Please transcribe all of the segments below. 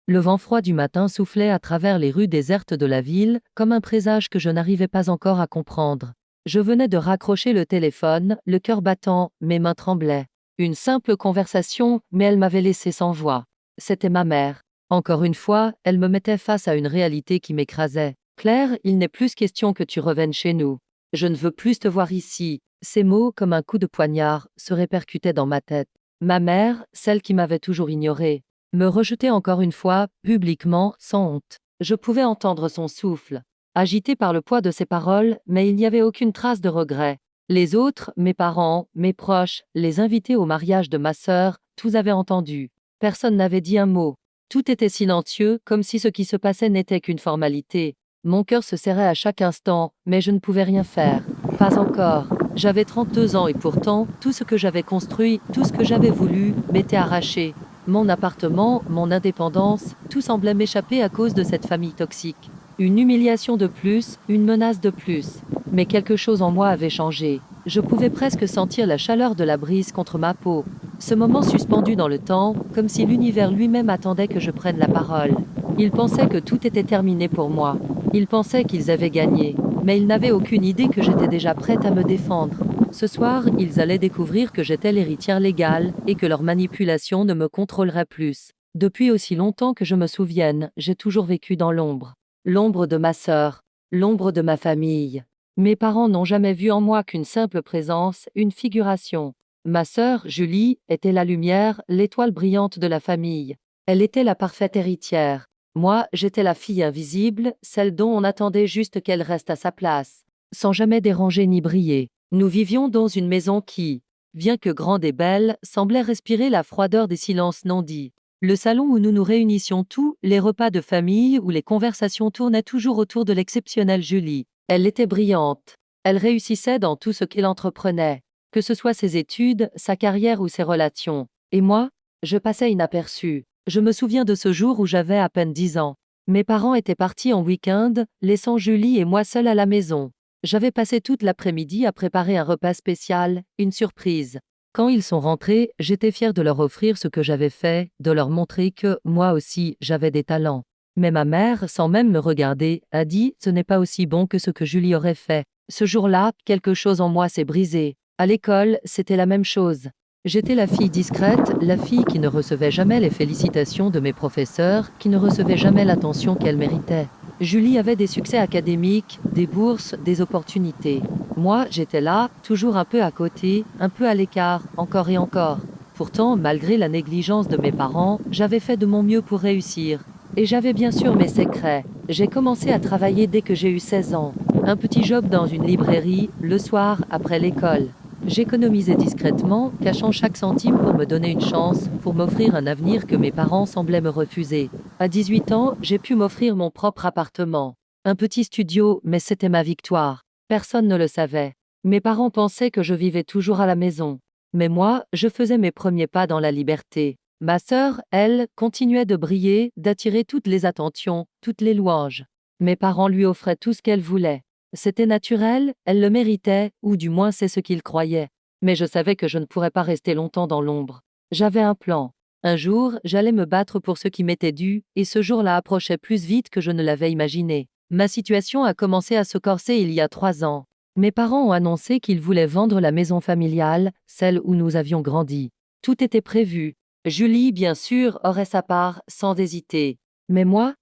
Le vent froid du matin soufflait à travers les rues désertes de la ville, comme un présage que je n'arrivais pas encore à comprendre. Je venais de raccrocher le téléphone, le cœur battant, mes mains tremblaient. Une simple conversation, mais elle m'avait laissé sans voix. C'était ma mère. Encore une fois, elle me mettait face à une réalité qui m'écrasait. Claire, il n'est plus question que tu reviennes chez nous. Je ne veux plus te voir ici. Ces mots, comme un coup de poignard, se répercutaient dans ma tête. Ma mère, celle qui m'avait toujours ignorée, me rejetait encore une fois, publiquement, sans honte. Je pouvais entendre son souffle, agité par le poids de ses paroles, mais il n'y avait aucune trace de regret. Les autres, mes parents, mes proches, les invités au mariage de ma sœur, tous avaient entendu. Personne n'avait dit un mot. Tout était silencieux, comme si ce qui se passait n'était qu'une formalité. Mon cœur se serrait à chaque instant, mais je ne pouvais rien faire. Pas encore. J'avais 32 ans et pourtant, tout ce que j'avais construit, tout ce que j'avais voulu, m'était arraché. Mon appartement, mon indépendance, tout semblait m'échapper à cause de cette famille toxique. Une humiliation de plus, une menace de plus. Mais quelque chose en moi avait changé. Je pouvais presque sentir la chaleur de la brise contre ma peau. Ce moment suspendu dans le temps, comme si l'univers lui-même attendait que je prenne la parole. Ils pensaient que tout était terminé pour moi. Ils pensaient qu'ils avaient gagné. Mais ils n'avaient aucune idée que j'étais déjà prête à me défendre. Ce soir, ils allaient découvrir que j'étais l'héritière légale et que leur manipulation ne me contrôlerait plus. Depuis aussi longtemps que je me souvienne, j'ai toujours vécu dans l'ombre. L'ombre de ma sœur, l'ombre de ma famille. Mes parents n'ont jamais vu en moi qu'une simple présence, une figuration. Ma sœur, Julie, était la lumière, l'étoile brillante de la famille. Elle était la parfaite héritière. Moi, j'étais la fille invisible, celle dont on attendait juste qu'elle reste à sa place, sans jamais déranger ni briller. Nous vivions dans une maison qui, bien que grande et belle, semblait respirer la froideur des silences non dits. Le salon où nous nous réunissions tous, les repas de famille où les conversations tournaient toujours autour de l'exceptionnelle Julie. Elle était brillante. Elle réussissait dans tout ce qu'elle entreprenait, que ce soit ses études, sa carrière ou ses relations. Et moi, je passais inaperçue. Je me souviens de ce jour où j'avais à peine 10 ans. Mes parents étaient partis en week-end, laissant Julie et moi seuls à la maison. J'avais passé toute l'après-midi à préparer un repas spécial, une surprise. Quand ils sont rentrés, j'étais fière de leur offrir ce que j'avais fait, de leur montrer que, moi aussi, j'avais des talents. Mais ma mère, sans même me regarder, a dit « ce n'est pas aussi bon que ce que Julie aurait fait ». Ce jour-là, quelque chose en moi s'est brisé. À l'école, c'était la même chose. J'étais la fille discrète, la fille qui ne recevait jamais les félicitations de mes professeurs, qui ne recevait jamais l'attention qu'elle méritait. Julie avait des succès académiques, des bourses, des opportunités. Moi, j'étais là, toujours un peu à côté, un peu à l'écart, encore et encore. Pourtant, malgré la négligence de mes parents, j'avais fait de mon mieux pour réussir. Et j'avais bien sûr mes secrets. J'ai commencé à travailler dès que j'ai eu 16 ans. Un petit job dans une librairie, le soir, après l'école. J'économisais discrètement, cachant chaque centime pour me donner une chance, pour m'offrir un avenir que mes parents semblaient me refuser. À 18 ans, j'ai pu m'offrir mon propre appartement. Un petit studio, mais c'était ma victoire. Personne ne le savait. Mes parents pensaient que je vivais toujours à la maison. Mais moi, je faisais mes premiers pas dans la liberté. Ma sœur, elle, continuait de briller, d'attirer toutes les attentions, toutes les louanges. Mes parents lui offraient tout ce qu'elle voulait. C'était naturel, elle le méritait, ou du moins c'est ce qu'ils croyaient. Mais je savais que je ne pourrais pas rester longtemps dans l'ombre. J'avais un plan. Un jour, j'allais me battre pour ce qui m'était dû, et ce jour-là approchait plus vite que je ne l'avais imaginé. Ma situation a commencé à se corser il y a 3 ans. Mes parents ont annoncé qu'ils voulaient vendre la maison familiale, celle où nous avions grandi. Tout était prévu. Julie, bien sûr, aurait sa part, sans hésiter. Mais moi,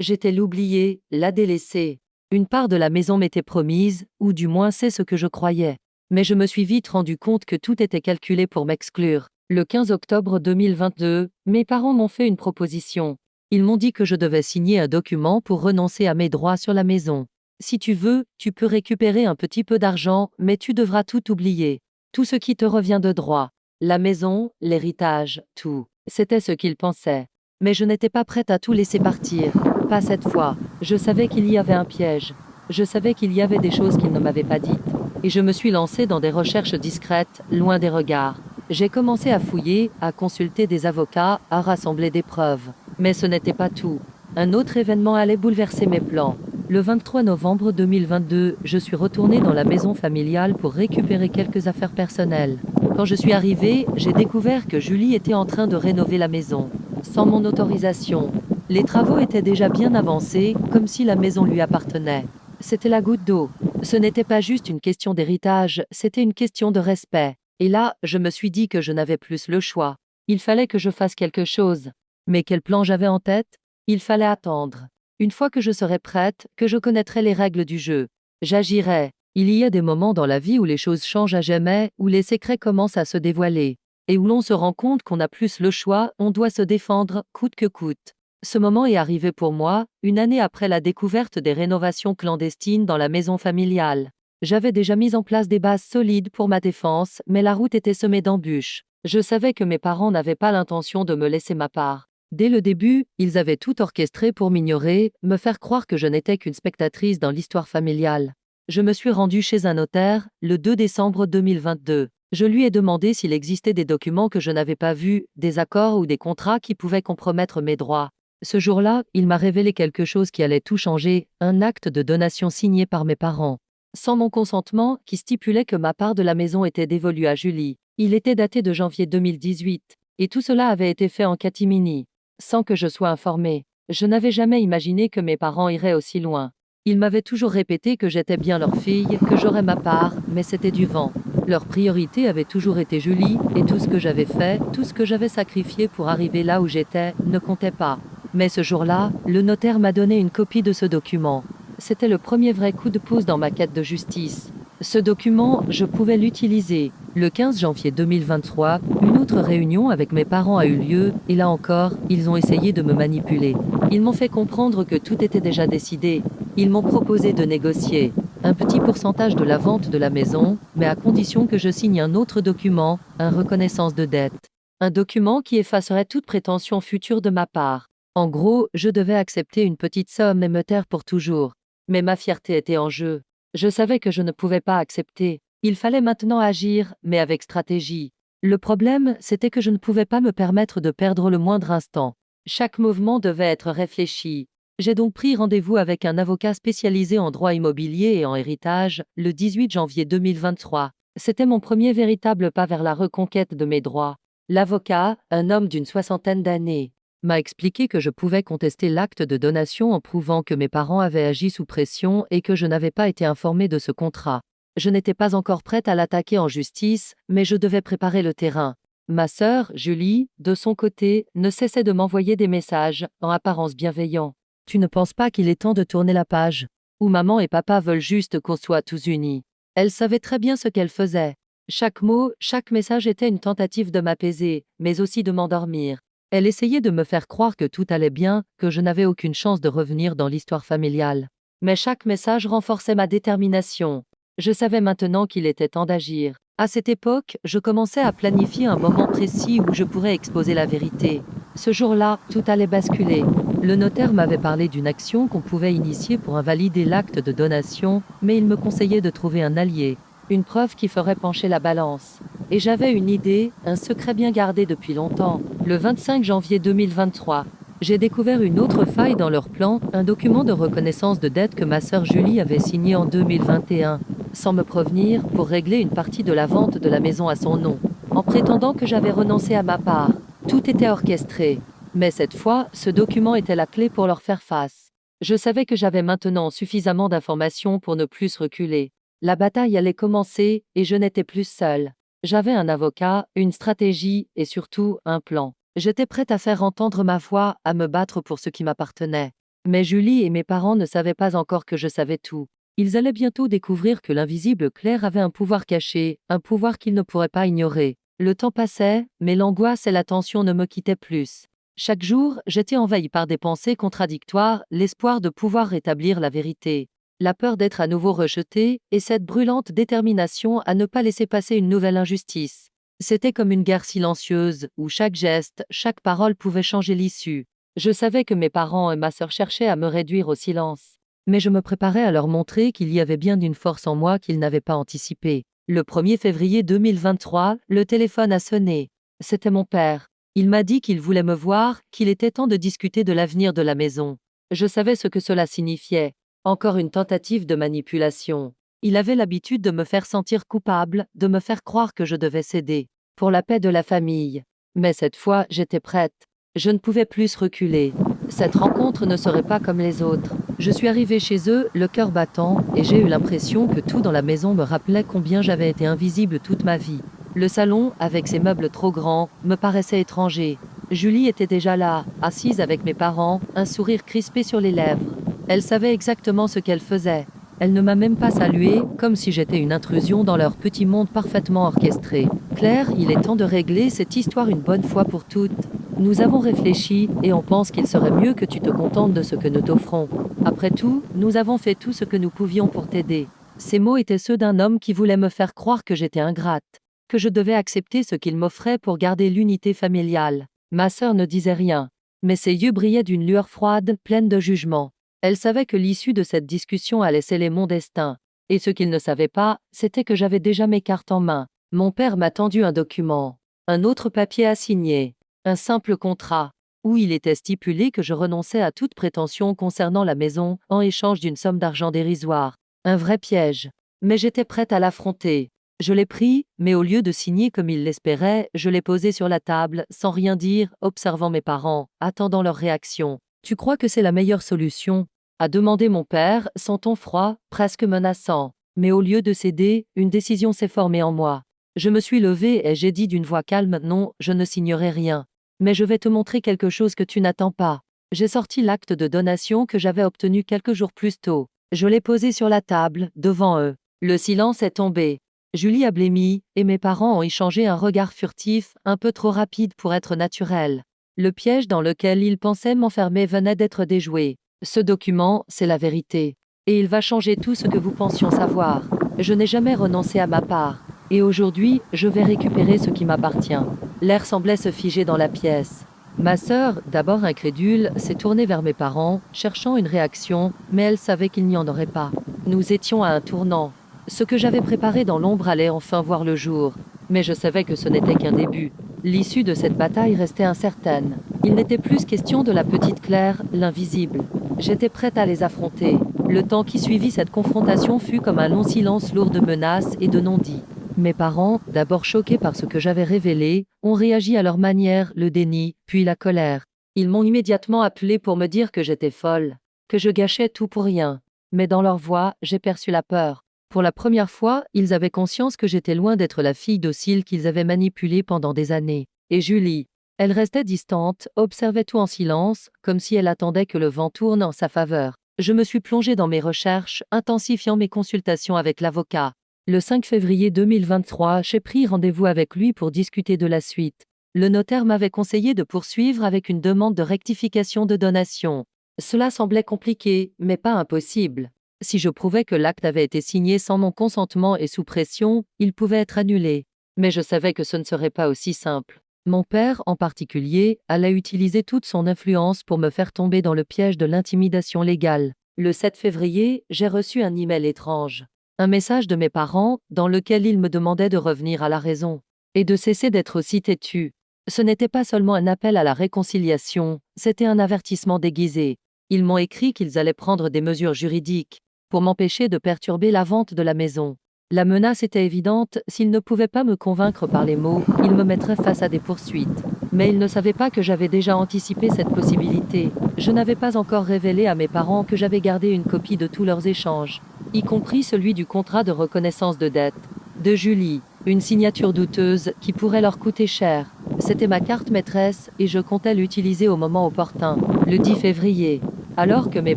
j'étais l'oubliée, la délaissée. Une part de la maison m'était promise, ou du moins c'est ce que je croyais. Mais je me suis vite rendu compte que tout était calculé pour m'exclure. Le 15 octobre 2022, mes parents m'ont fait une proposition. Ils m'ont dit que je devais signer un document pour renoncer à mes droits sur la maison. Si tu veux, tu peux récupérer un petit peu d'argent, mais tu devras tout oublier. Tout ce qui te revient de droit. La maison, l'héritage, tout. C'était ce qu'ils pensaient. Mais je n'étais pas prête à tout laisser partir. Pas cette fois. Je savais qu'il y avait un piège. Je savais qu'il y avait des choses qu'ils ne m'avaient pas dites. Et je me suis lancée dans des recherches discrètes, loin des regards. J'ai commencé à fouiller, à consulter des avocats, à rassembler des preuves. Mais ce n'était pas tout. Un autre événement allait bouleverser mes plans. Le 23 novembre 2022, je suis retournée dans la maison familiale pour récupérer quelques affaires personnelles. Quand je suis arrivée, j'ai découvert que Julie était en train de rénover la maison. Sans mon autorisation. Les travaux étaient déjà bien avancés, comme si la maison lui appartenait. C'était la goutte d'eau. Ce n'était pas juste une question d'héritage, c'était une question de respect. Et là, je me suis dit que je n'avais plus le choix. Il fallait que je fasse quelque chose. Mais quel plan j'avais en tête? Il fallait attendre. Une fois que je serais prête, que je connaîtrais les règles du jeu, j'agirais. Il y a des moments dans la vie où les choses changent à jamais, où les secrets commencent à se dévoiler, et où l'on se rend compte qu'on n'a plus le choix, on doit se défendre, coûte que coûte. Ce moment est arrivé pour moi, une année après la découverte des rénovations clandestines dans la maison familiale. J'avais déjà mis en place des bases solides pour ma défense, mais la route était semée d'embûches. Je savais que mes parents n'avaient pas l'intention de me laisser ma part. Dès le début, ils avaient tout orchestré pour m'ignorer, me faire croire que je n'étais qu'une spectatrice dans l'histoire familiale. Je me suis rendue chez un notaire, le 2 décembre 2022. Je lui ai demandé s'il existait des documents que je n'avais pas vus, des accords ou des contrats qui pouvaient compromettre mes droits. Ce jour-là, il m'a révélé quelque chose qui allait tout changer, un acte de donation signé par mes parents. Sans mon consentement, qui stipulait que ma part de la maison était dévolue à Julie. Il était daté de janvier 2018, et tout cela avait été fait en catimini, sans que je sois informée. Je n'avais jamais imaginé que mes parents iraient aussi loin. Ils m'avaient toujours répété que j'étais bien leur fille, que j'aurais ma part, mais c'était du vent. Leur priorité avait toujours été Julie, et tout ce que j'avais fait, tout ce que j'avais sacrifié pour arriver là où j'étais, ne comptait pas. Mais ce jour-là, le notaire m'a donné une copie de ce document. C'était le premier vrai coup de pouce dans ma quête de justice. Ce document, je pouvais l'utiliser. Le 15 janvier 2023, une autre réunion avec mes parents a eu lieu, et là encore, ils ont essayé de me manipuler. Ils m'ont fait comprendre que tout était déjà décidé. Ils m'ont proposé de négocier un petit pourcentage de la vente de la maison, mais à condition que je signe un autre document, un reconnaissance de dette. Un document qui effacerait toute prétention future de ma part. En gros, je devais accepter une petite somme et me taire pour toujours. Mais ma fierté était en jeu. Je savais que je ne pouvais pas accepter. Il fallait maintenant agir, mais avec stratégie. Le problème, c'était que je ne pouvais pas me permettre de perdre le moindre instant. Chaque mouvement devait être réfléchi. J'ai donc pris rendez-vous avec un avocat spécialisé en droit immobilier et en héritage, le 18 janvier 2023. C'était mon premier véritable pas vers la reconquête de mes droits. L'avocat, un homme d'une soixantaine d'années, m'a expliqué que je pouvais contester l'acte de donation en prouvant que mes parents avaient agi sous pression et que je n'avais pas été informée de ce contrat. Je n'étais pas encore prête à l'attaquer en justice, mais je devais préparer le terrain. Ma sœur, Julie, de son côté, ne cessait de m'envoyer des messages, en apparence bienveillants. Tu ne penses pas qu'il est temps de tourner la page? Ou maman et papa veulent juste qu'on soit tous unis? Elle savait très bien ce qu'elle faisait. Chaque mot, chaque message était une tentative de m'apaiser, mais aussi de m'endormir. Elle essayait de me faire croire que tout allait bien, que je n'avais aucune chance de revenir dans l'histoire familiale. Mais chaque message renforçait ma détermination. Je savais maintenant qu'il était temps d'agir. À cette époque, je commençais à planifier un moment précis où je pourrais exposer la vérité. Ce jour-là, tout allait basculer. Le notaire m'avait parlé d'une action qu'on pouvait initier pour invalider l'acte de donation, mais il me conseillait de trouver un allié, une preuve qui ferait pencher la balance. Et j'avais une idée, un secret bien gardé depuis longtemps. Le 25 janvier 2023, j'ai découvert une autre faille dans leur plan, un document de reconnaissance de dette que ma sœur Julie avait signé en 2021, sans me prévenir, pour régler une partie de la vente de la maison à son nom, en prétendant que j'avais renoncé à ma part. Tout était orchestré. Mais cette fois, ce document était la clé pour leur faire face. Je savais que j'avais maintenant suffisamment d'informations pour ne plus reculer. La bataille allait commencer, et je n'étais plus seule. J'avais un avocat, une stratégie et surtout un plan. J'étais prête à faire entendre ma voix, à me battre pour ce qui m'appartenait. Mais Julie et mes parents ne savaient pas encore que je savais tout. Ils allaient bientôt découvrir que l'invisible Claire avait un pouvoir caché, un pouvoir qu'ils ne pourraient pas ignorer. Le temps passait, mais l'angoisse et la tension ne me quittaient plus. Chaque jour, j'étais envahie par des pensées contradictoires, l'espoir de pouvoir rétablir la vérité, la peur d'être à nouveau rejetée, et cette brûlante détermination à ne pas laisser passer une nouvelle injustice. C'était comme une guerre silencieuse, où chaque geste, chaque parole pouvait changer l'issue. Je savais que mes parents et ma sœur cherchaient à me réduire au silence. Mais je me préparais à leur montrer qu'il y avait bien une force en moi qu'ils n'avaient pas anticipée. Le 1er février 2023, le téléphone a sonné. C'était mon père. Il m'a dit qu'il voulait me voir, qu'il était temps de discuter de l'avenir de la maison. Je savais ce que cela signifiait. Encore une tentative de manipulation. Il avait l'habitude de me faire sentir coupable, de me faire croire que je devais céder, pour la paix de la famille. Mais cette fois, j'étais prête. Je ne pouvais plus reculer. cette rencontre ne serait pas comme les autres. Je suis arrivée chez eux, le cœur battant, et j'ai eu l'impression que tout dans la maison me rappelait combien j'avais été invisible toute ma vie. Le salon, avec ses meubles trop grands, me paraissait étranger. Julie était déjà là, assise avec mes parents, un sourire crispé sur les lèvres. Elle savait exactement ce qu'elle faisait. Elle ne m'a même pas saluée, comme si j'étais une intrusion dans leur petit monde parfaitement orchestré. Claire, il est temps de régler cette histoire une bonne fois pour toutes. Nous avons réfléchi, et on pense qu'il serait mieux que tu te contentes de ce que nous t'offrons. Après tout, nous avons fait tout ce que nous pouvions pour t'aider. Ces mots étaient ceux d'un homme qui voulait me faire croire que j'étais ingrate, que je devais accepter ce qu'il m'offrait pour garder l'unité familiale. Ma sœur ne disait rien, mais ses yeux brillaient d'une lueur froide, pleine de jugement. Elle savait que l'issue de cette discussion allait sceller mon destin. Et ce qu'il ne savait pas, c'était que j'avais déjà mes cartes en main. Mon père m'a tendu un document, un autre papier à signer, un simple contrat, où il était stipulé que je renonçais à toute prétention concernant la maison en échange d'une somme d'argent dérisoire. Un vrai piège. Mais j'étais prête à l'affronter. Je l'ai pris, mais au lieu de signer comme il l'espérait, je l'ai posé sur la table, sans rien dire, observant mes parents, attendant leur réaction. « Tu crois que c'est la meilleure solution ?» a demandé mon père, son ton froid, presque menaçant. Mais au lieu de céder, une décision s'est formée en moi. Je me suis levée et j'ai dit d'une voix calme « Non, je ne signerai rien. Mais je vais te montrer quelque chose que tu n'attends pas. » J'ai sorti l'acte de donation que j'avais obtenu quelques jours plus tôt. Je l'ai posé sur la table, devant eux. Le silence est tombé. Julie a blêmi, et mes parents ont échangé un regard furtif, un peu trop rapide pour être naturel. Le piège dans lequel ils pensaient m'enfermer venait d'être déjoué. Ce document, c'est la vérité. Et il va changer tout ce que vous pensions savoir. Je n'ai jamais renoncé à ma part. Et aujourd'hui, je vais récupérer ce qui m'appartient. L'air semblait se figer dans la pièce. Ma sœur, d'abord incrédule, s'est tournée vers mes parents, cherchant une réaction, mais elle savait qu'il n'y en aurait pas. Nous étions à un tournant. Ce que j'avais préparé dans l'ombre allait enfin voir le jour. Mais je savais que ce n'était qu'un début. L'issue de cette bataille restait incertaine. Il n'était plus question de la petite Claire, l'invisible. J'étais prête à les affronter. Le temps qui suivit cette confrontation fut comme un long silence lourd de menaces et de non-dits. Mes parents, d'abord choqués par ce que j'avais révélé, ont réagi à leur manière, le déni, puis la colère. Ils m'ont immédiatement appelé pour me dire que j'étais folle, que je gâchais tout pour rien. Mais dans leur voix, j'ai perçu la peur. Pour la première fois, ils avaient conscience que j'étais loin d'être la fille docile qu'ils avaient manipulée pendant des années. Et Julie, elle restait distante, observait tout en silence, comme si elle attendait que le vent tourne en sa faveur. Je me suis plongée dans mes recherches, intensifiant mes consultations avec l'avocat. Le 5 février 2023, j'ai pris rendez-vous avec lui pour discuter de la suite. Le notaire m'avait conseillé de poursuivre avec une demande de rectification de donation. Cela semblait compliqué, mais pas impossible. Si je prouvais que l'acte avait été signé sans mon consentement et sous pression, il pouvait être annulé. Mais je savais que ce ne serait pas aussi simple. Mon père, en particulier, allait utiliser toute son influence pour me faire tomber dans le piège de l'intimidation légale. Le 7 février, j'ai reçu un email étrange. Un message de mes parents, dans lequel ils me demandaient de revenir à la raison. Et de cesser d'être aussi têtu. Ce n'était pas seulement un appel à la réconciliation, c'était un avertissement déguisé. Ils m'ont écrit qu'ils allaient prendre des mesures juridiques pour m'empêcher de perturber la vente de la maison. La menace était évidente, s'ils ne pouvaient pas me convaincre par les mots, ils me mettraient face à des poursuites. Mais ils ne savaient pas que j'avais déjà anticipé cette possibilité. Je n'avais pas encore révélé à mes parents que j'avais gardé une copie de tous leurs échanges, y compris celui du contrat de reconnaissance de dette de Julie, une signature douteuse qui pourrait leur coûter cher. C'était ma carte maîtresse et je comptais l'utiliser au moment opportun, le 10 février. Alors que mes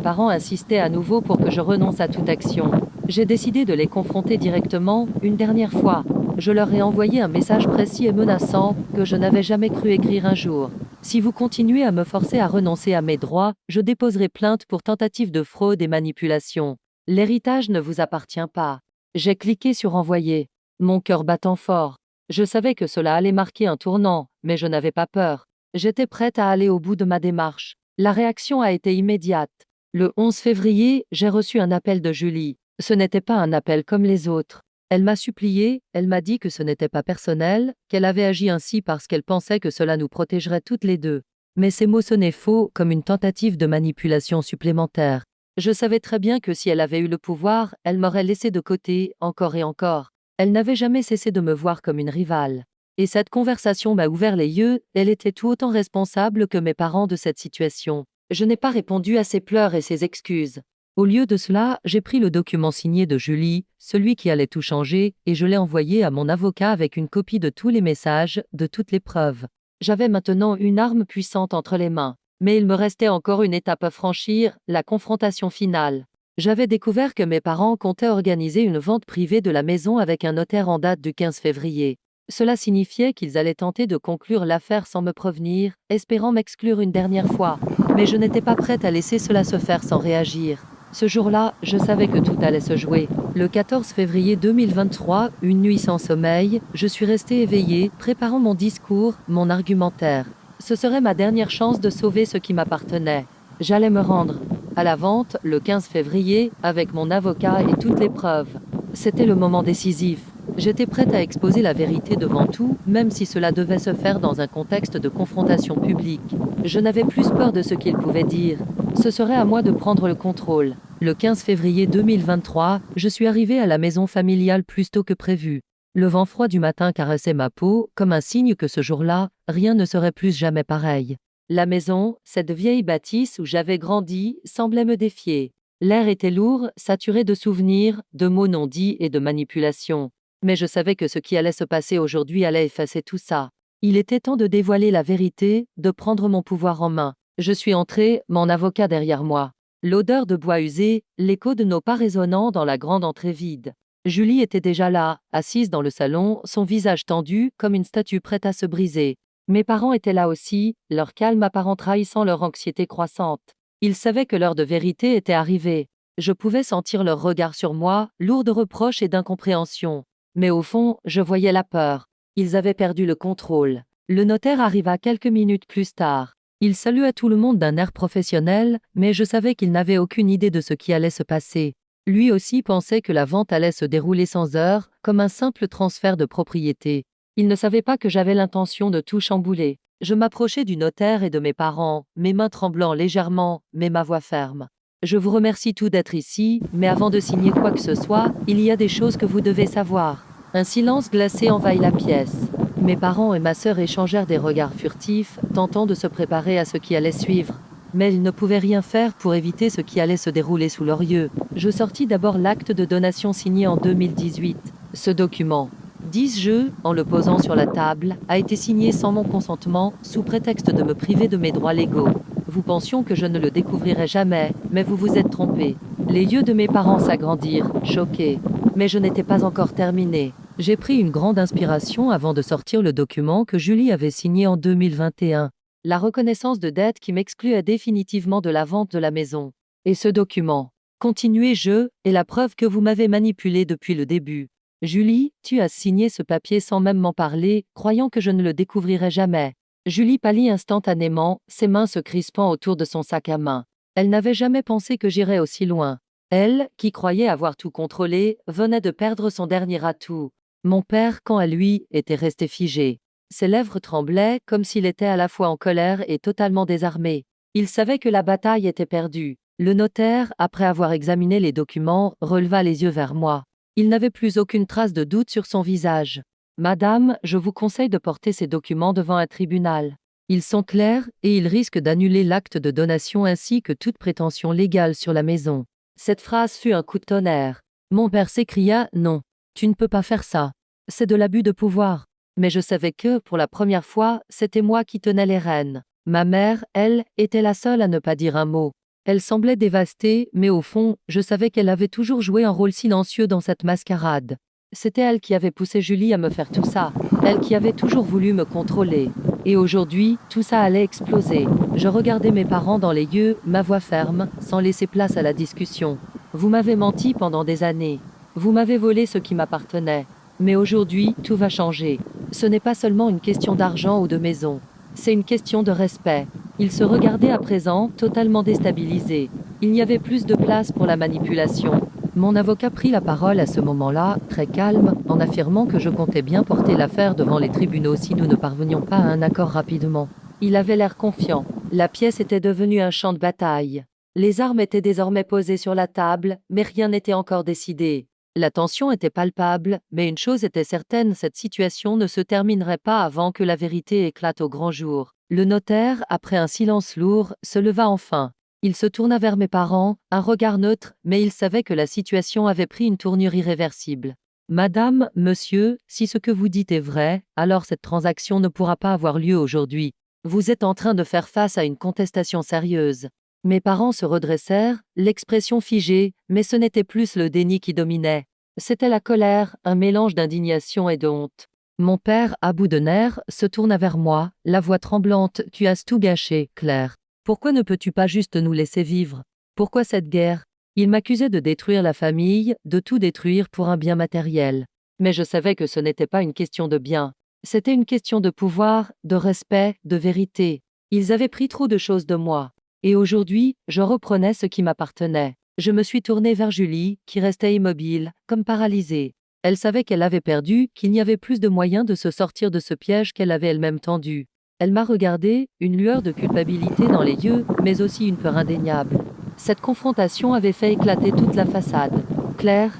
parents insistaient à nouveau pour que je renonce à toute action, j'ai décidé de les confronter directement, une dernière fois. Je leur ai envoyé un message précis et menaçant que je n'avais jamais cru écrire un jour. Si vous continuez à me forcer à renoncer à mes droits, je déposerai plainte pour tentative de fraude et manipulation. L'héritage ne vous appartient pas. J'ai cliqué sur envoyer, mon cœur battant fort. Je savais que cela allait marquer un tournant, mais je n'avais pas peur. J'étais prête à aller au bout de ma démarche. La réaction a été immédiate. Le 11 février, j'ai reçu un appel de Julie. Ce n'était pas un appel comme les autres. Elle m'a supplié, elle m'a dit que ce n'était pas personnel, qu'elle avait agi ainsi parce qu'elle pensait que cela nous protégerait toutes les deux. Mais ces mots sonnaient faux, comme une tentative de manipulation supplémentaire. Je savais très bien que si elle avait eu le pouvoir, elle m'aurait laissé de côté, encore et encore. Elle n'avait jamais cessé de me voir comme une rivale. Et cette conversation m'a ouvert les yeux, elle était tout autant responsable que mes parents de cette situation. Je n'ai pas répondu à ses pleurs et ses excuses. Au lieu de cela, j'ai pris le document signé de Julie, celui qui allait tout changer, et je l'ai envoyé à mon avocat avec une copie de tous les messages, de toutes les preuves. J'avais maintenant une arme puissante entre les mains. Mais il me restait encore une étape à franchir, la confrontation finale. J'avais découvert que mes parents comptaient organiser une vente privée de la maison avec un notaire en date du 15 février. Cela signifiait qu'ils allaient tenter de conclure l'affaire sans me prévenir, espérant m'exclure une dernière fois. Mais je n'étais pas prête à laisser cela se faire sans réagir. Ce jour-là, je savais que tout allait se jouer. Le 14 février 2023, une nuit sans sommeil, je suis restée éveillée, préparant mon discours, mon argumentaire. Ce serait ma dernière chance de sauver ce qui m'appartenait. J'allais me rendre à la vente, le 15 février, avec mon avocat et toutes les preuves. C'était le moment décisif. J'étais prête à exposer la vérité devant tout, même si cela devait se faire dans un contexte de confrontation publique. Je n'avais plus peur de ce qu'ils pouvaient dire. Ce serait à moi de prendre le contrôle. Le 15 février 2023, je suis arrivée à la maison familiale plus tôt que prévu. Le vent froid du matin caressait ma peau, comme un signe que ce jour-là, rien ne serait plus jamais pareil. La maison, cette vieille bâtisse où j'avais grandi, semblait me défier. L'air était lourd, saturé de souvenirs, de mots non dits et de manipulations. Mais je savais que ce qui allait se passer aujourd'hui allait effacer tout ça. Il était temps de dévoiler la vérité, de prendre mon pouvoir en main. Je suis entrée, mon avocat derrière moi. L'odeur de bois usé, l'écho de nos pas résonnant dans la grande entrée vide. Julie était déjà là, assise dans le salon, son visage tendu comme une statue prête à se briser. Mes parents étaient là aussi, leur calme apparent trahissant leur anxiété croissante. Ils savaient que l'heure de vérité était arrivée. Je pouvais sentir leur regard sur moi, lourd de reproches et d'incompréhension. Mais au fond, je voyais la peur. Ils avaient perdu le contrôle. Le notaire arriva quelques minutes plus tard. Il salua tout le monde d'un air professionnel, mais je savais qu'il n'avait aucune idée de ce qui allait se passer. Lui aussi pensait que la vente allait se dérouler sans heurts, comme un simple transfert de propriété. Il ne savait pas que j'avais l'intention de tout chambouler. Je m'approchai du notaire et de mes parents, mes mains tremblant légèrement, mais ma voix ferme. Je vous remercie tous d'être ici, mais avant de signer quoi que ce soit, il y a des choses que vous devez savoir. Un silence glacé envahit la pièce. Mes parents et ma sœur échangèrent des regards furtifs, tentant de se préparer à ce qui allait suivre. Mais ils ne pouvaient rien faire pour éviter ce qui allait se dérouler sous leurs yeux. Je sortis d'abord l'acte de donation signé en 2018. Ce document, dis-je, en le posant sur la table, a été signé sans mon consentement, sous prétexte de me priver de mes droits légaux. Vous pensions que je ne le découvrirais jamais, mais vous vous êtes trompés. Les yeux de mes parents s'agrandirent, choqués. Mais je n'étais pas encore terminée. J'ai pris une grande inspiration avant de sortir le document que Julie avait signé en 2021. La reconnaissance de dette qui m'excluait définitivement de la vente de la maison. Et ce document, continuez-je, est la preuve que vous m'avez manipulé depuis le début. Julie, tu as signé ce papier sans même m'en parler, croyant que je ne le découvrirais jamais. Julie pâlit instantanément, ses mains se crispant autour de son sac à main. Elle n'avait jamais pensé que j'irais aussi loin. Elle, qui croyait avoir tout contrôlé, venait de perdre son dernier atout. Mon père, quant à lui, était resté figé. Ses lèvres tremblaient comme s'il était à la fois en colère et totalement désarmé. Il savait que la bataille était perdue. Le notaire, après avoir examiné les documents, releva les yeux vers moi. Il n'avait plus aucune trace de doute sur son visage. Madame, je vous conseille de porter ces documents devant un tribunal. Ils sont clairs et ils risquent d'annuler l'acte de donation ainsi que toute prétention légale sur la maison. Cette phrase fut un coup de tonnerre. Mon père s'écria « Non, tu ne peux pas faire ça. C'est de l'abus de pouvoir. » Mais je savais que, pour la première fois, c'était moi qui tenais les rênes. Ma mère, elle, était la seule à ne pas dire un mot. Elle semblait dévastée, mais au fond, je savais qu'elle avait toujours joué un rôle silencieux dans cette mascarade. C'était elle qui avait poussé Julie à me faire tout ça. Elle qui avait toujours voulu me contrôler. Et aujourd'hui, tout ça allait exploser. Je regardais mes parents dans les yeux, ma voix ferme, sans laisser place à la discussion. Vous m'avez menti pendant des années. Vous m'avez volé ce qui m'appartenait. Mais aujourd'hui, tout va changer. Ce n'est pas seulement une question d'argent ou de maison. C'est une question de respect. Ils se regardaient à présent, totalement déstabilisés. Il n'y avait plus de place pour la manipulation. Mon avocat prit la parole à ce moment-là, très calme, en affirmant que je comptais bien porter l'affaire devant les tribunaux si nous ne parvenions pas à un accord rapidement. Il avait l'air confiant. La pièce était devenue un champ de bataille. Les armes étaient désormais posées sur la table, mais rien n'était encore décidé. La tension était palpable, mais une chose était certaine, cette situation ne se terminerait pas avant que la vérité éclate au grand jour. Le notaire, après un silence lourd, se leva enfin. Il se tourna vers mes parents, un regard neutre, mais il savait que la situation avait pris une tournure irréversible. Madame, monsieur, si ce que vous dites est vrai, alors cette transaction ne pourra pas avoir lieu aujourd'hui. Vous êtes en train de faire face à une contestation sérieuse. Mes parents se redressèrent, l'expression figée, mais ce n'était plus le déni qui dominait. C'était la colère, un mélange d'indignation et de honte. Mon père, à bout de nerfs, se tourna vers moi, la voix tremblante. Tu as tout gâché, Claire. Pourquoi ne peux-tu pas juste nous laisser vivre? Pourquoi cette guerre? Il m'accusait de détruire la famille, de tout détruire pour un bien matériel. Mais je savais que ce n'était pas une question de bien. C'était une question de pouvoir, de respect, de vérité. Ils avaient pris trop de choses de moi. Et aujourd'hui, je reprenais ce qui m'appartenait. Je me suis tournée vers Julie, qui restait immobile, comme paralysée. Elle savait qu'elle avait perdu, qu'il n'y avait plus de moyen de se sortir de ce piège qu'elle avait elle-même tendu. Elle m'a regardé, une lueur de culpabilité dans les yeux, mais aussi une peur indéniable. Cette confrontation avait fait éclater toute la façade. Claire,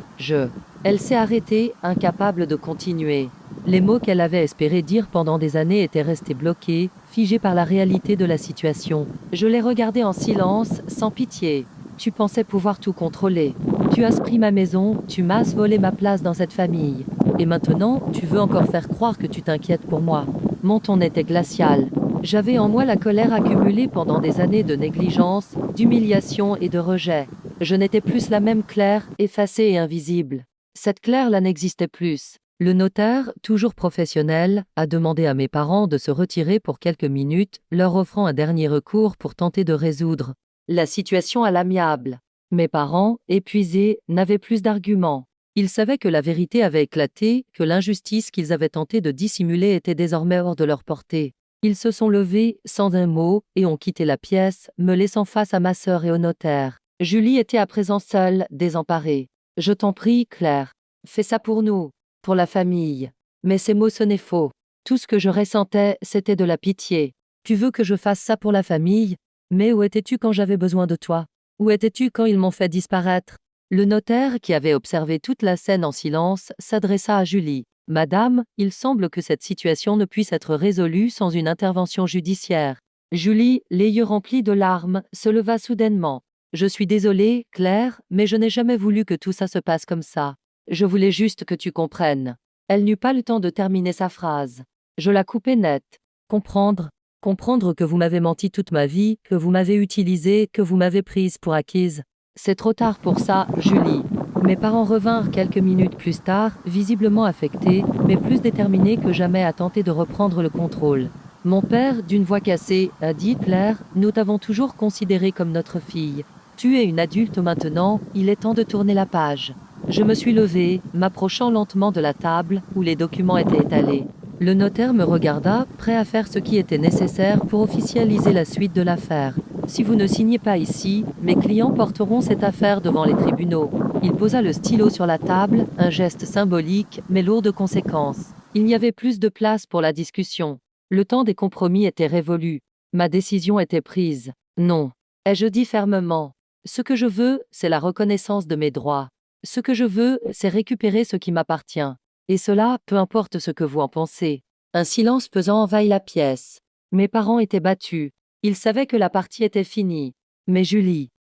Elle s'est arrêtée, incapable de continuer. Les mots qu'elle avait espéré dire pendant des années étaient restés bloqués, figés par la réalité de la situation. Je l'ai regardée en silence, sans pitié. Tu pensais pouvoir tout contrôler. Tu as pris ma maison, tu m'as volé ma place dans cette famille. Et maintenant, tu veux encore faire croire que tu t'inquiètes pour moi. Mon ton était glacial. J'avais en moi la colère accumulée pendant des années de négligence, d'humiliation et de rejet. Je n'étais plus la même Claire, effacée et invisible. Cette Claire-là n'existait plus. Le notaire, toujours professionnel, a demandé à mes parents de se retirer pour quelques minutes, leur offrant un dernier recours pour tenter de résoudre la situation à l'amiable. Mes parents, épuisés, n'avaient plus d'arguments. Ils savaient que la vérité avait éclaté, que l'injustice qu'ils avaient tenté de dissimuler était désormais hors de leur portée. Ils se sont levés, sans un mot, et ont quitté la pièce, me laissant face à ma sœur et au notaire. Julie était à présent seule, désemparée. « Je t'en prie, Claire. Fais ça pour nous, pour la famille. » Mais ces mots sonnaient faux. Tout ce que je ressentais, c'était de la pitié. « Tu veux que je fasse ça pour la famille? Mais où étais-tu quand j'avais besoin de toi? Où étais-tu quand ils m'ont fait disparaître ?» Le notaire, qui avait observé toute la scène en silence, s'adressa à Julie. « Madame, il semble que cette situation ne puisse être résolue sans une intervention judiciaire. » Julie, les yeux remplis de larmes, se leva soudainement. « Je suis désolée, Claire, mais je n'ai jamais voulu que tout ça se passe comme ça. Je voulais juste que tu comprennes. » Elle n'eut pas le temps de terminer sa phrase. Je la coupai net. « Comprendre? Comprendre que vous m'avez menti toute ma vie, que vous m'avez utilisée, que vous m'avez prise pour acquise. C'est trop tard pour ça, Julie. » Mes parents revinrent quelques minutes plus tard, visiblement affectés, mais plus déterminés que jamais à tenter de reprendre le contrôle. Mon père, d'une voix cassée, a dit « Claire, nous t'avons toujours considérée comme notre fille. Tu es une adulte maintenant, il est temps de tourner la page. » Je me suis levée, m'approchant lentement de la table où les documents étaient étalés. Le notaire me regarda, prêt à faire ce qui était nécessaire pour officialiser la suite de l'affaire. « Si vous ne signez pas ici, mes clients porteront cette affaire devant les tribunaux. » Il posa le stylo sur la table, un geste symbolique, mais lourd de conséquences. Il n'y avait plus de place pour la discussion. Le temps des compromis était révolu. Ma décision était prise. Non. Ai-je dit fermement. Ce que je veux, c'est la reconnaissance de mes droits. Ce que je veux, c'est récupérer ce qui m'appartient. Et cela, peu importe ce que vous en pensez. Un silence pesant envahit la pièce. Mes parents étaient battus. Ils savaient que la partie était finie. Mais Julie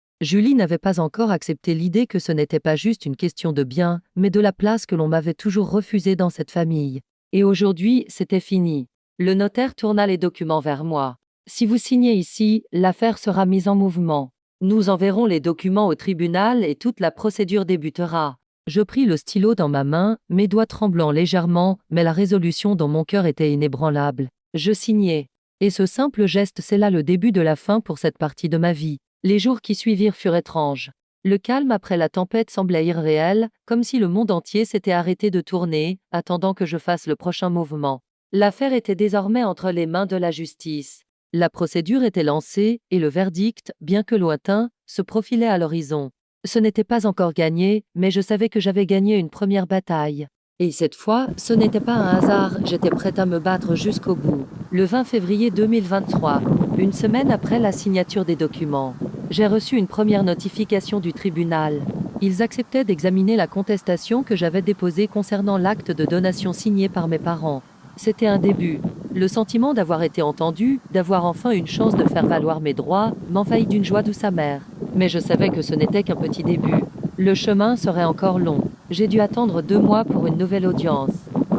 n'avait pas encore accepté l'idée que ce n'était pas juste une question de bien, mais de la place que l'on m'avait toujours refusée dans cette famille. Et aujourd'hui, c'était fini. Le notaire tourna les documents vers moi. « Si vous signez ici, l'affaire sera mise en mouvement. Nous enverrons les documents au tribunal et toute la procédure débutera. » Je pris le stylo dans ma main, mes doigts tremblant légèrement, mais la résolution dans mon cœur était inébranlable. Je signai. Et ce simple geste scella le début de la fin pour cette partie de ma vie. Les jours qui suivirent furent étranges. Le calme après la tempête semblait irréel, comme si le monde entier s'était arrêté de tourner, attendant que je fasse le prochain mouvement. L'affaire était désormais entre les mains de la justice. La procédure était lancée, et le verdict, bien que lointain, se profilait à l'horizon. Ce n'était pas encore gagné, mais je savais que j'avais gagné une première bataille. Et cette fois, ce n'était pas un hasard, j'étais prête à me battre jusqu'au bout. Le 20 février 2023, une semaine après la signature des documents, j'ai reçu une première notification du tribunal. Ils acceptaient d'examiner la contestation que j'avais déposée concernant l'acte de donation signé par mes parents. C'était un début. Le sentiment d'avoir été entendu, d'avoir enfin une chance de faire valoir mes droits, m'envahit d'une joie douce amère. Mais je savais que ce n'était qu'un petit début. Le chemin serait encore long. J'ai dû attendre 2 mois pour une nouvelle audience.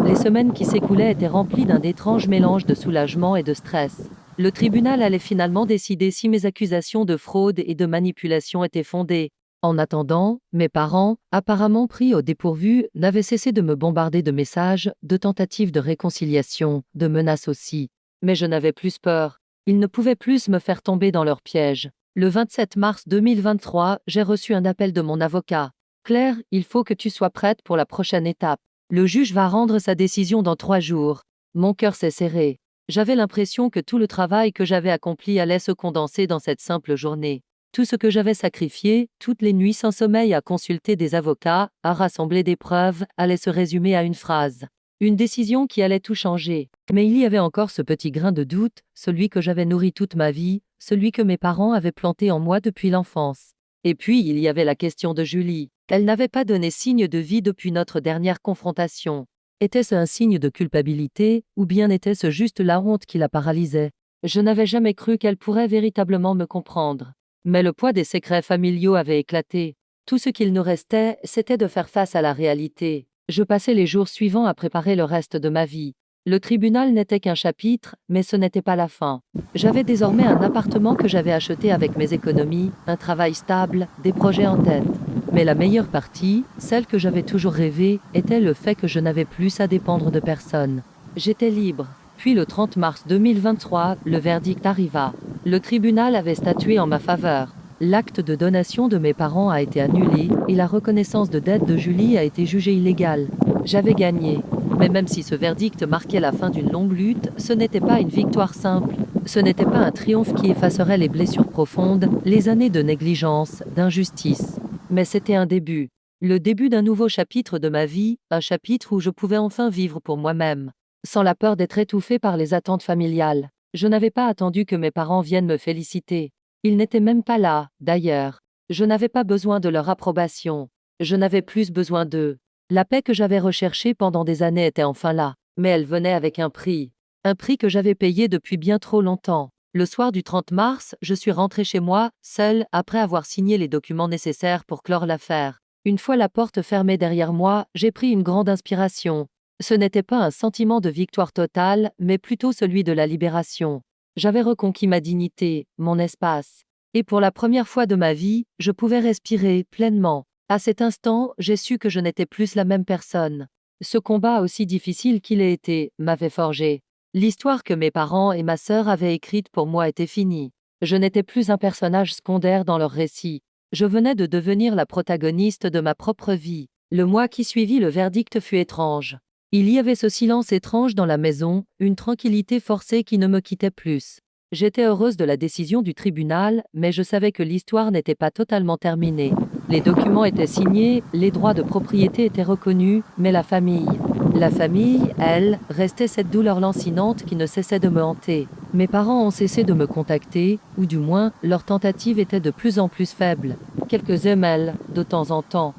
Les semaines qui s'écoulaient étaient remplies d'un étrange mélange de soulagement et de stress. Le tribunal allait finalement décider si mes accusations de fraude et de manipulation étaient fondées. En attendant, mes parents, apparemment pris au dépourvu, n'avaient cessé de me bombarder de messages, de tentatives de réconciliation, de menaces aussi. Mais je n'avais plus peur. Ils ne pouvaient plus me faire tomber dans leur piège. Le 27 mars 2023, j'ai reçu un appel de mon avocat. Claire, il faut que tu sois prête pour la prochaine étape. Le juge va rendre sa décision dans 3 jours. Mon cœur s'est serré. J'avais l'impression que tout le travail que j'avais accompli allait se condenser dans cette simple journée. Tout ce que j'avais sacrifié, toutes les nuits sans sommeil à consulter des avocats, à rassembler des preuves, allait se résumer à une phrase. Une décision qui allait tout changer. Mais il y avait encore ce petit grain de doute, celui que j'avais nourri toute ma vie, celui que mes parents avaient planté en moi depuis l'enfance. Et puis il y avait la question de Julie. Elle n'avait pas donné signe de vie depuis notre dernière confrontation. Était-ce un signe de culpabilité, ou bien était-ce juste la honte qui la paralysait? Je n'avais jamais cru qu'elle pourrait véritablement me comprendre. Mais le poids des secrets familiaux avait éclaté. Tout ce qu'il nous restait, c'était de faire face à la réalité. Je passais les jours suivants à préparer le reste de ma vie. Le tribunal n'était qu'un chapitre, mais ce n'était pas la fin. J'avais désormais un appartement que j'avais acheté avec mes économies, un travail stable, des projets en tête. Mais la meilleure partie, celle que j'avais toujours rêvée, était le fait que je n'avais plus à dépendre de personne. J'étais libre. Puis le 30 mars 2023, le verdict arriva. Le tribunal avait statué en ma faveur. L'acte de donation de mes parents a été annulé et la reconnaissance de dette de Julie a été jugée illégale. J'avais gagné. Mais même si ce verdict marquait la fin d'une longue lutte, ce n'était pas une victoire simple. Ce n'était pas un triomphe qui effacerait les blessures profondes, les années de négligence, d'injustice. Mais c'était un début. Le début d'un nouveau chapitre de ma vie, un chapitre où je pouvais enfin vivre pour moi-même, sans la peur d'être étouffée par les attentes familiales. Je n'avais pas attendu que mes parents viennent me féliciter. Ils n'étaient même pas là, d'ailleurs. Je n'avais pas besoin de leur approbation. Je n'avais plus besoin d'eux. La paix que j'avais recherchée pendant des années était enfin là, mais elle venait avec un prix. Un prix que j'avais payé depuis bien trop longtemps. Le soir du 30 mars, je suis rentrée chez moi, seule, après avoir signé les documents nécessaires pour clore l'affaire. Une fois la porte fermée derrière moi, j'ai pris une grande inspiration. Ce n'était pas un sentiment de victoire totale, mais plutôt celui de la libération. J'avais reconquis ma dignité, mon espace. Et pour la première fois de ma vie, je pouvais respirer pleinement. À cet instant, j'ai su que je n'étais plus la même personne. Ce combat, aussi difficile qu'il ait été, m'avait forgé. L'histoire que mes parents et ma sœur avaient écrite pour moi était finie. Je n'étais plus un personnage secondaire dans leur récit. Je venais de devenir la protagoniste de ma propre vie. Le mois qui suivit le verdict fut étrange. Il y avait ce silence étrange dans la maison, une tranquillité forcée qui ne me quittait plus. J'étais heureuse de la décision du tribunal, mais je savais que l'histoire n'était pas totalement terminée. Les documents étaient signés, les droits de propriété étaient reconnus, mais la famille, elle, restait cette douleur lancinante qui ne cessait de me hanter. Mes parents ont cessé de me contacter, ou du moins, leurs tentatives étaient de plus en plus faibles. Quelques emails, de temps en temps.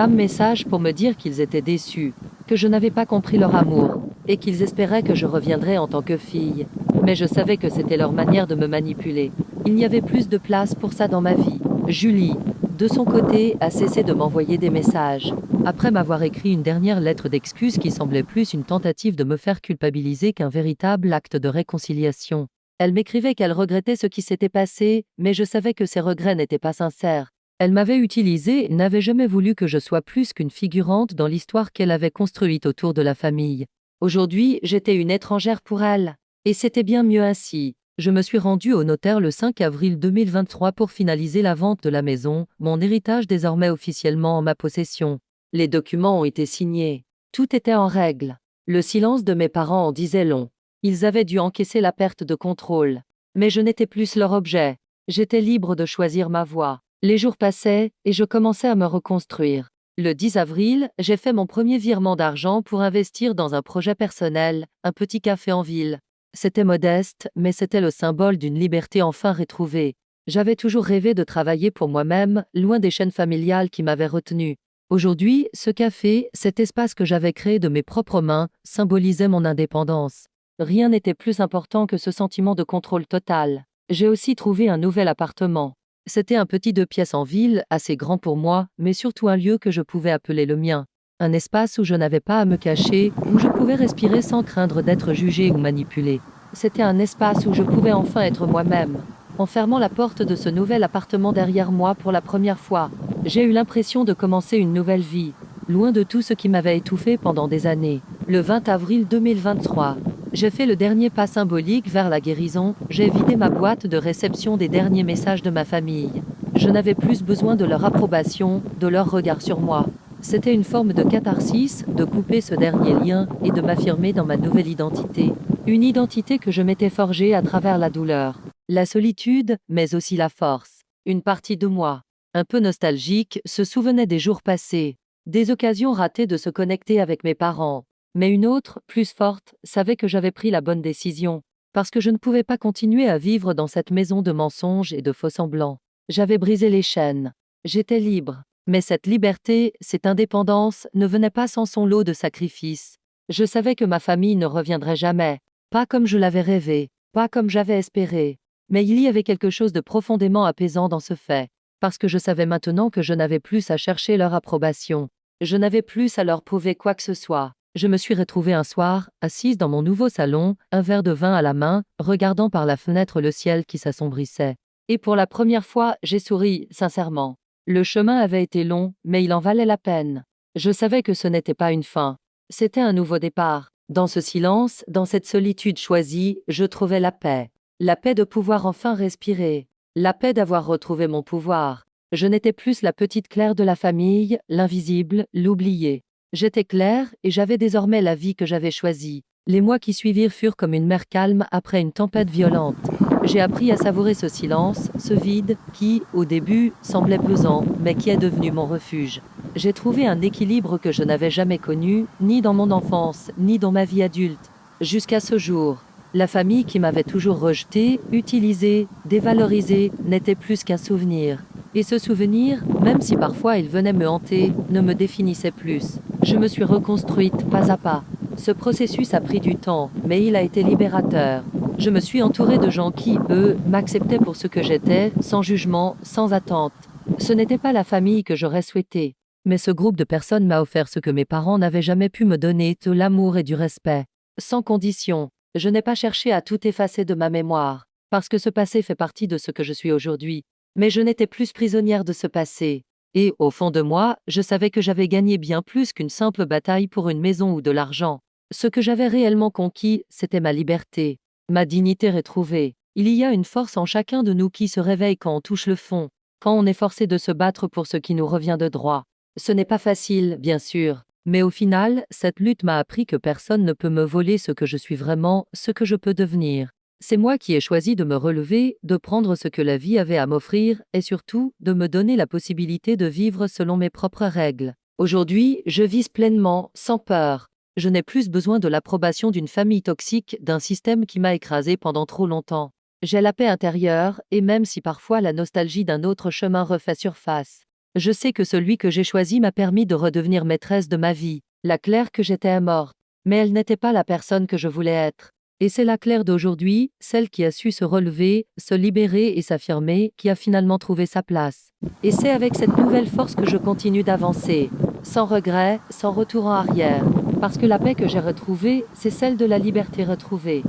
Messages pour me dire qu'ils étaient déçus, que je n'avais pas compris leur amour, et qu'ils espéraient que je reviendrais en tant que fille. Mais je savais que c'était leur manière de me manipuler. Il n'y avait plus de place pour ça dans ma vie. Julie, de son côté, a cessé de m'envoyer des messages. Après m'avoir écrit une dernière lettre d'excuse qui semblait plus une tentative de me faire culpabiliser qu'un véritable acte de réconciliation. Elle m'écrivait qu'elle regrettait ce qui s'était passé, mais je savais que ses regrets n'étaient pas sincères. Elle m'avait utilisé et n'avait jamais voulu que je sois plus qu'une figurante dans l'histoire qu'elle avait construite autour de la famille. Aujourd'hui, j'étais une étrangère pour elle. Et c'était bien mieux ainsi. Je me suis rendue au notaire le 5 avril 2023 pour finaliser la vente de la maison, mon héritage désormais officiellement en ma possession. Les documents ont été signés. Tout était en règle. Le silence de mes parents en disait long. Ils avaient dû encaisser la perte de contrôle. Mais je n'étais plus leur objet. J'étais libre de choisir ma voie. Les jours passaient, et je commençais à me reconstruire. Le 10 avril, j'ai fait mon premier virement d'argent pour investir dans un projet personnel, un petit café en ville. C'était modeste, mais c'était le symbole d'une liberté enfin retrouvée. J'avais toujours rêvé de travailler pour moi-même, loin des chaînes familiales qui m'avaient retenu. Aujourd'hui, ce café, cet espace que j'avais créé de mes propres mains, symbolisait mon indépendance. Rien n'était plus important que ce sentiment de contrôle total. J'ai aussi trouvé un nouvel appartement. C'était un petit 2 pièces en ville, assez grand pour moi, mais surtout un lieu que je pouvais appeler le mien. Un espace où je n'avais pas à me cacher, où je pouvais respirer sans craindre d'être jugé ou manipulé. C'était un espace où je pouvais enfin être moi-même. En fermant la porte de ce nouvel appartement derrière moi pour la première fois, j'ai eu l'impression de commencer une nouvelle vie, loin de tout ce qui m'avait étouffé pendant des années. Le 20 avril 2023, j'ai fait le dernier pas symbolique vers la guérison, j'ai vidé ma boîte de réception des derniers messages de ma famille. Je n'avais plus besoin de leur approbation, de leur regard sur moi. C'était une forme de catharsis, de couper ce dernier lien et de m'affirmer dans ma nouvelle identité. Une identité que je m'étais forgée à travers la douleur, la solitude, mais aussi la force. Une partie de moi, un peu nostalgique, se souvenait des jours passés, des occasions ratées de se connecter avec mes parents. Mais une autre, plus forte, savait que j'avais pris la bonne décision, parce que je ne pouvais pas continuer à vivre dans cette maison de mensonges et de faux-semblants. J'avais brisé les chaînes. J'étais libre. Mais cette liberté, cette indépendance, ne venait pas sans son lot de sacrifices. Je savais que ma famille ne reviendrait jamais, pas comme je l'avais rêvé, pas comme j'avais espéré. Mais il y avait quelque chose de profondément apaisant dans ce fait, parce que je savais maintenant que je n'avais plus à chercher leur approbation. Je n'avais plus à leur prouver quoi que ce soit. Je me suis retrouvée un soir, assise dans mon nouveau salon, un verre de vin à la main, regardant par la fenêtre le ciel qui s'assombrissait. Et pour la première fois, j'ai souri, sincèrement. Le chemin avait été long, mais il en valait la peine. Je savais que ce n'était pas une fin. C'était un nouveau départ. Dans ce silence, dans cette solitude choisie, je trouvais la paix. La paix de pouvoir enfin respirer. La paix d'avoir retrouvé mon pouvoir. Je n'étais plus la petite Claire de la famille, l'invisible, l'oubliée. J'étais Claire et j'avais désormais la vie que j'avais choisie. Les mois qui suivirent furent comme une mer calme après une tempête violente. J'ai appris à savourer ce silence, ce vide, qui, au début, semblait pesant, mais qui est devenu mon refuge. J'ai trouvé un équilibre que je n'avais jamais connu, ni dans mon enfance, ni dans ma vie adulte. Jusqu'à ce jour, la famille qui m'avait toujours rejetée, utilisée, dévalorisée, n'était plus qu'un souvenir. Et ce souvenir, même si parfois il venait me hanter, ne me définissait plus. Je me suis reconstruite pas à pas. Ce processus a pris du temps, mais il a été libérateur. Je me suis entourée de gens qui, eux, m'acceptaient pour ce que j'étais, sans jugement, sans attente. Ce n'était pas la famille que j'aurais souhaité, mais ce groupe de personnes m'a offert ce que mes parents n'avaient jamais pu me donner, de l'amour et du respect. Sans condition. Je n'ai pas cherché à tout effacer de ma mémoire, parce que ce passé fait partie de ce que je suis aujourd'hui. Mais je n'étais plus prisonnière de ce passé. Et, au fond de moi, je savais que j'avais gagné bien plus qu'une simple bataille pour une maison ou de l'argent. Ce que j'avais réellement conquis, c'était ma liberté, ma dignité retrouvée. Il y a une force en chacun de nous qui se réveille quand on touche le fond, quand on est forcé de se battre pour ce qui nous revient de droit. Ce n'est pas facile, bien sûr, mais au final, cette lutte m'a appris que personne ne peut me voler ce que je suis vraiment, ce que je peux devenir. C'est moi qui ai choisi de me relever, de prendre ce que la vie avait à m'offrir et surtout, de me donner la possibilité de vivre selon mes propres règles. Aujourd'hui, je vis pleinement, sans peur. Je n'ai plus besoin de l'approbation d'une famille toxique, d'un système qui m'a écrasé pendant trop longtemps. J'ai la paix intérieure, et même si parfois la nostalgie d'un autre chemin refait surface, je sais que celui que j'ai choisi m'a permis de redevenir maîtresse de ma vie. La Claire que j'étais est morte, mais elle n'était pas la personne que je voulais être. Et c'est la Claire d'aujourd'hui, celle qui a su se relever, se libérer et s'affirmer, qui a finalement trouvé sa place. Et c'est avec cette nouvelle force que je continue d'avancer, sans regret, sans retour en arrière, parce que la paix que j'ai retrouvée, c'est celle de la liberté retrouvée.